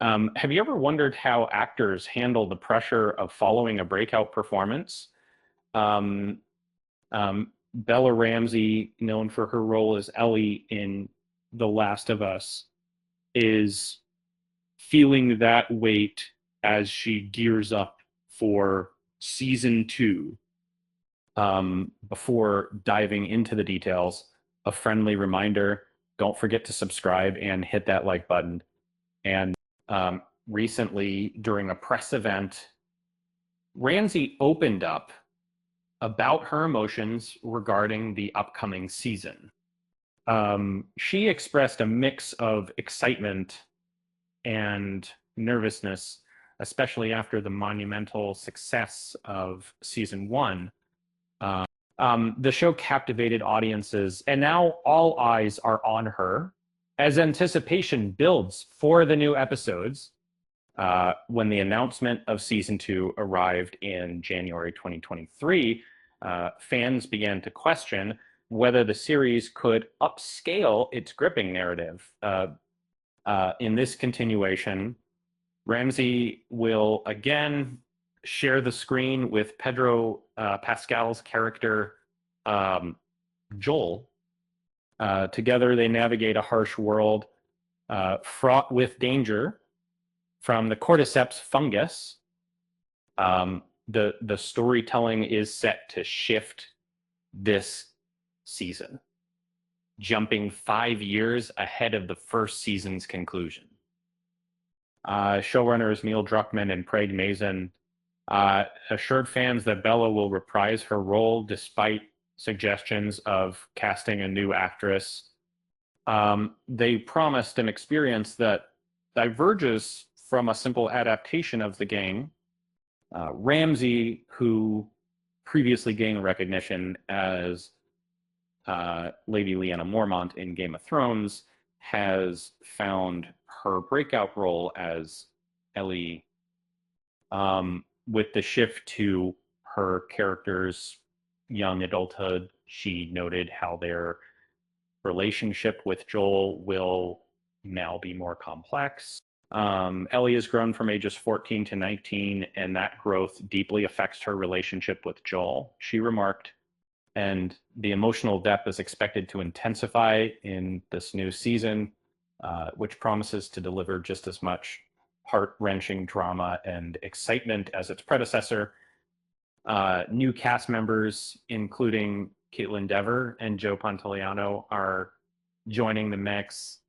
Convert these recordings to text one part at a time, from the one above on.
Have you ever wondered how actors handle the pressure of following a breakout performance? Um, Bella Ramsey, known for her role as Ellie in The Last of Us, is feeling that weight as she gears up for season two. Before diving into the details, a friendly reminder, don't forget to subscribe and hit that like button. And recently, during a press event, Ramsey opened up about her emotions regarding the upcoming season. She expressed a mix of excitement and nervousness, especially after the monumental success of season one. The show captivated audiences, and now all eyes are on her as anticipation builds for the new episodes. When the announcement of season two arrived in January 2023, fans began to question whether the series could upscale its gripping narrative. In this continuation, Ramsey will again share the screen with Pedro Pascal's character, Joel. Together, they navigate a harsh world fraught with danger from the cordyceps fungus. The storytelling is set to shift this season, jumping 5 years ahead of the first season's conclusion. Showrunners Neil Druckmann and Craig Mazin assured fans that Bella will reprise her role despite suggestions of casting a new actress. They promised an experience that diverges from a simple adaptation of the game. Ramsey, who previously gained recognition as Lady Lyanna Mormont in Game of Thrones, has found her breakout role as Ellie. With the shift to her character's young adulthood, she noted how their relationship with Joel will now be more complex. Ellie has grown from ages 14 to 19, and that growth deeply affects her relationship with Joel. She remarked, and the emotional depth is expected to intensify in this new season, which promises to deliver just as much heart-wrenching drama and excitement as its predecessor. New cast members, including Caitlin Dever and Joe Pantoliano, are joining the mix,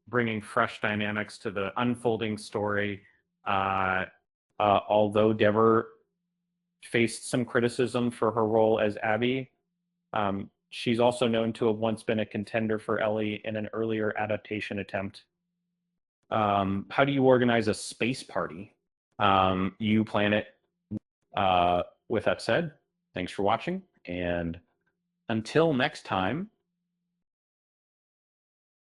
bringing fresh dynamics to the unfolding story. Although Dever faced some criticism for her role as Abby, she's also known to have once been a contender for Ellie in an earlier adaptation attempt. How do you organize a space party? You plan it. With that said, thanks for watching, and until next time,